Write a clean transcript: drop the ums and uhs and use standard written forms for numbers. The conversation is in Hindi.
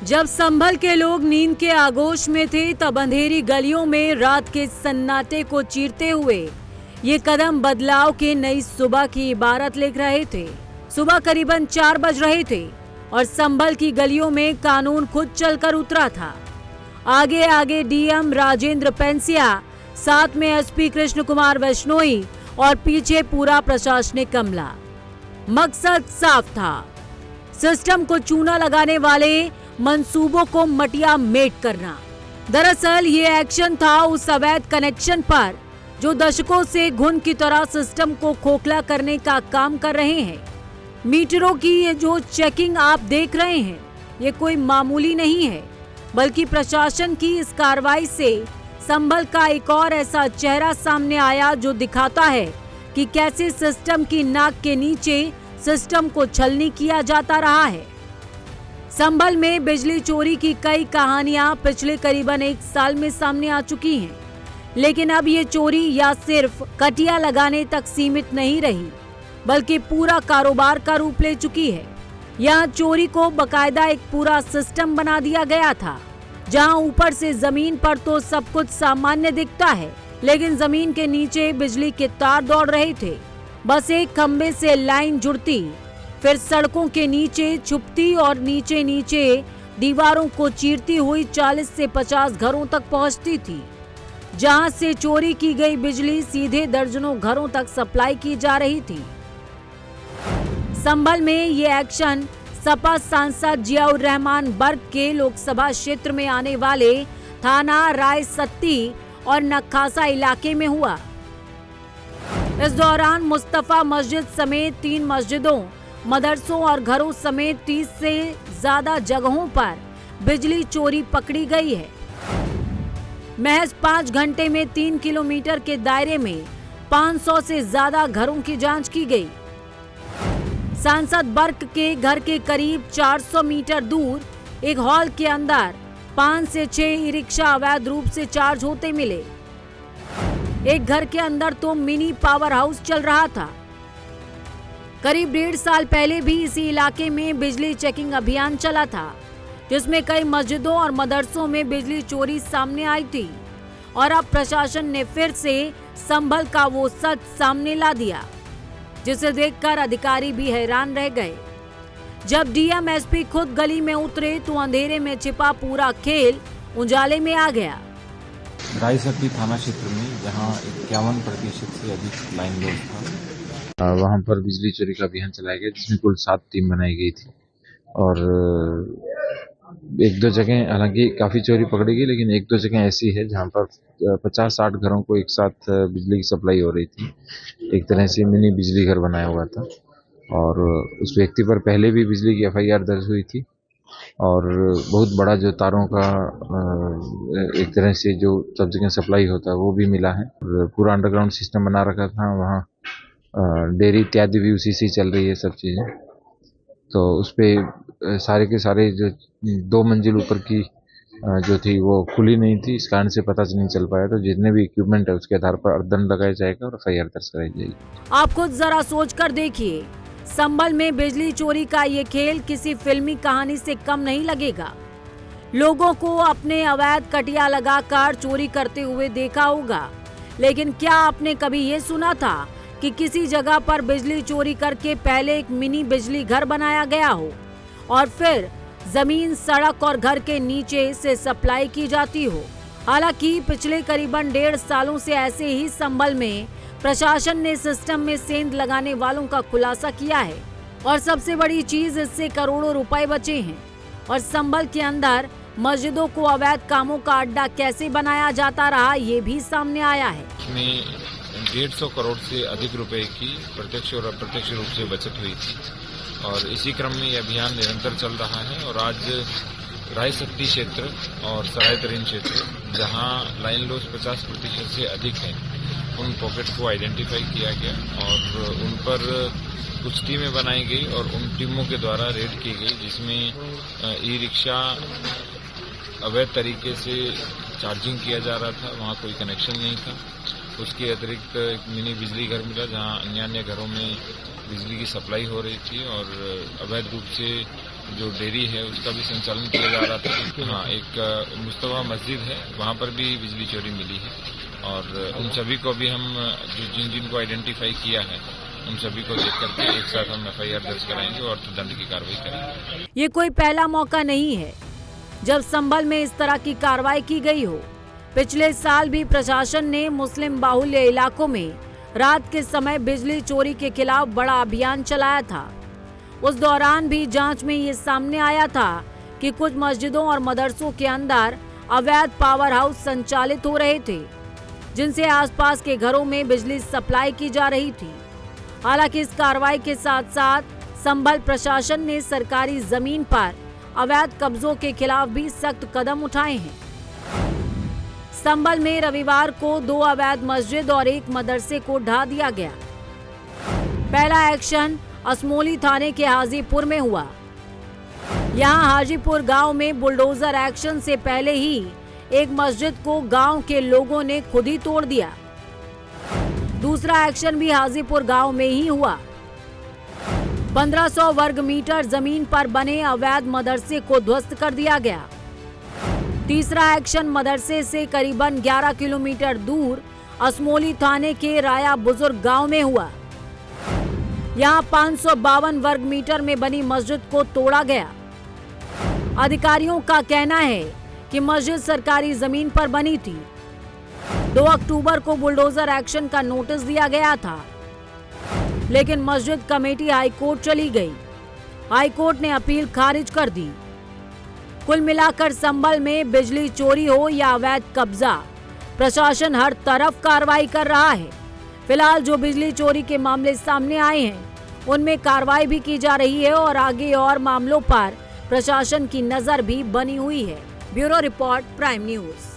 जब संभल के लोग नींद के आगोश में थे, तब अंधेरी गलियों में रात के सन्नाटे को चीरते हुए ये कदम बदलाव के नई सुबह की इबारत लिख रहे थे। सुबह करीबन 4 बज रहे थे और संभल की गलियों में कानून खुद चलकर उतरा था। आगे आगे डीएम राजेंद्र पेंसिया, साथ में एसपी कृष्ण कुमार वैष्णोई और पीछे पूरा प्रशासनिक अमला। मकसद साफ था, सिस्टम को चूना लगाने वाले मंसूबों को मटिया मेट करना। दरअसल ये एक्शन था उस अवैध कनेक्शन पर जो दशकों से घुन की तरह सिस्टम को खोखला करने का काम कर रहे हैं। मीटरों की ये जो चेकिंग आप देख रहे हैं, ये कोई मामूली नहीं है, बल्कि प्रशासन की इस कार्रवाई से संभल का एक और ऐसा चेहरा सामने आया जो दिखाता है कि कैसे सिस्टम की नाक के नीचे सिस्टम को छलनी किया जाता रहा है। संभल में बिजली चोरी की कई कहानियां पिछले करीबन 1 साल में सामने आ चुकी हैं, लेकिन अब ये चोरी या सिर्फ कटिया लगाने तक सीमित नहीं रही, बल्कि पूरा कारोबार का रूप ले चुकी है। यहाँ चोरी को बकायदा एक पूरा सिस्टम बना दिया गया था, जहाँ ऊपर से जमीन पर तो सब कुछ सामान्य दिखता है, लेकिन जमीन के नीचे बिजली के तार दौड़ रहे थे। बस एक खंबे से लाइन जुड़ती, फिर सड़कों के नीचे छुपती और नीचे नीचे दीवारों को चीरती हुई 40 से 50 घरों तक पहुंचती थी, जहां से चोरी की गई बिजली सीधे दर्जनों घरों तक सप्लाई की जा रही थी। संभल में ये एक्शन सपा सांसद जियाउर रहमान बर्ग के लोकसभा क्षेत्र में आने वाले थाना रायसत्ती और नखासा इलाके में हुआ। इस दौरान मुस्तफा मस्जिद समेत 3 मस्जिदों, मदरसों और घरों समेत 30 से ज्यादा जगहों पर बिजली चोरी पकड़ी गई है। महज 5 घंटे में 3 किलोमीटर के दायरे में 500 से ज्यादा घरों की जांच की गई। सांसद बर्ग के घर के करीब 400 मीटर दूर एक हॉल के अंदर 5 से 6 ई रिक्शा अवैध रूप से चार्ज होते मिले। एक घर के अंदर तो मिनी पावर हाउस चल रहा था। करीब 1.5 साल पहले भी इसी इलाके में बिजली चेकिंग अभियान चला था, जिसमें कई मस्जिदों और मदरसों में बिजली चोरी सामने आई थी। और अब प्रशासन ने फिर से संभल का वो सच सामने ला दिया, जिसे देखकर अधिकारी भी हैरान रह गए। जब डीएम एसपी खुद गली में उतरे तो अंधेरे में छिपा पूरा खेल उजाले में आ गया। रायसत्ती थाना क्षेत्र में जहां 51% से अधिक लाइन लोड था, वहां पर बिजली चोरी का अभियान चलाया गया, जिसमें कुल 7 टीम बनाई गई थी। और 1-2 जगह हालांकि काफी चोरी पकड़ी गई, लेकिन 1-2 जगह ऐसी है जहां पर 50-60 घरों को एक साथ बिजली की सप्लाई हो रही थी। एक तरह से मिनी बिजली घर बनाया हुआ था और उस व्यक्ति पर पहले भी बिजली की FIR दर्ज हुई थी। और बहुत बड़ा जो तारों का एक तरह से जो सब जगह सप्लाई होता है वो भी मिला है। पूरा अंडरग्राउंड सिस्टम बना रखा था, वहाँ डेयरी इत्यादि भी उसी से चल रही है सब चीज़ें। तो उस पे सारे के सारे जो 2 मंजिल ऊपर की जो थी वो खुली नहीं थी, इस कारण से पता नहीं चल पाया। तो जितने भी इक्विपमेंट है उसके आधार पर दंड लगाया जाएगा और FIR दर्ज कराई जाएगी। आप खुद जरा सोच कर देखिए, संभल में बिजली चोरी का ये खेल किसी फिल्मी कहानी से कम नहीं लगेगा। लोगों को अपने अवैध कटिया लगाकर चोरी करते हुए देखा होगा, लेकिन क्या आपने कभी ये सुना था कि किसी जगह पर बिजली चोरी करके पहले एक मिनी बिजली घर बनाया गया हो और फिर जमीन, सड़क और घर के नीचे से सप्लाई की जाती हो? हालांकि पिछले करीबन 1.5 सालों से ऐसे ही संभल में प्रशासन ने सिस्टम में सेंध लगाने वालों का खुलासा किया है और सबसे बड़ी चीज, इससे करोड़ों रुपए बचे हैं। और संभल के अंदर मस्जिदों को अवैध कामों का अड्डा कैसे बनाया जाता रहा, ये भी सामने आया है। इसमें 150 करोड़ से अधिक रुपए की प्रत्यक्ष और अप्रत्यक्ष रूप से बचत हुई थी और इसी क्रम में यह अभियान निरंतर चल रहा है। और आज रायसत्ती क्षेत्र और सराय तरीन क्षेत्र, जहां लाइन लॉस 50% से अधिक है, उन पॉकेट को आइडेंटिफाई किया गया और उन पर कुछ टीमें बनाई गई और उन टीमों के द्वारा रेड की गई, जिसमें ई रिक्शा अवैध तरीके से चार्जिंग किया जा रहा था, वहाँ कोई कनेक्शन नहीं था। उसके अतिरिक्त एक मिनी बिजली घर मिला जहाँ अन्य घरों में बिजली की सप्लाई हो रही थी और अवैध रूप से जो डेयरी है उसका भी संचालन किया जा रहा था। हाँ, एक मुस्तफा मस्जिद है, वहाँ पर भी बिजली चोरी मिली है और उन सभी को भी हम जिनको आइडेंटिफाई किया है उन सभी को देख करके एक साथ हम FIR दर्ज कराएंगे और दंड की कार्रवाई करेंगे। ये कोई पहला मौका नहीं है जब संभल में इस तरह की कार्रवाई की गई हो। पिछले साल भी प्रशासन ने मुस्लिम बाहुल्य इलाकों में रात के समय बिजली चोरी के खिलाफ बड़ा अभियान चलाया था। उस दौरान भी जांच में ये सामने आया था कि कुछ मस्जिदों और मदरसों के अंदर अवैध पावर हाउस संचालित हो रहे थे, जिनसे आसपास के घरों में बिजली सप्लाई की जा रही थी। हालांकि इस कार्रवाई के साथ साथ संभल प्रशासन ने सरकारी जमीन पर अवैध कब्जों के खिलाफ भी सख्त कदम उठाए हैं। संभल में रविवार को 2 अवैध मस्जिद और 1 मदरसे को ढा दिया गया। पहला एक्शन असमोली थाने के हाजीपुर में हुआ। यहां हाजीपुर गांव में बुलडोजर एक्शन से पहले ही एक मस्जिद को गांव के लोगों ने खुद ही तोड़ दिया। दूसरा एक्शन भी हाजीपुर गांव में ही हुआ। 1500 वर्ग मीटर जमीन पर बने अवैध मदरसे को ध्वस्त कर दिया गया। तीसरा एक्शन मदरसे से करीबन 11 किलोमीटर दूर असमोली थाने के राया बुजुर्ग गांव में हुआ। यहां 552 वर्ग मीटर में बनी मस्जिद को तोड़ा गया। अधिकारियों का कहना है कि मस्जिद सरकारी जमीन पर बनी थी। 2 अक्टूबर को बुलडोजर एक्शन का नोटिस दिया गया था, लेकिन मस्जिद कमेटी हाईकोर्ट चली गई। हाईकोर्ट ने अपील खारिज कर दी। कुल मिलाकर संभल में बिजली चोरी हो या अवैध कब्जा, प्रशासन हर तरफ कार्रवाई कर रहा है। फिलहाल जो बिजली चोरी के मामले सामने आए हैं उनमें कार्रवाई भी की जा रही है और आगे और मामलों पर प्रशासन की नजर भी बनी हुई है। Bureau report, prime news.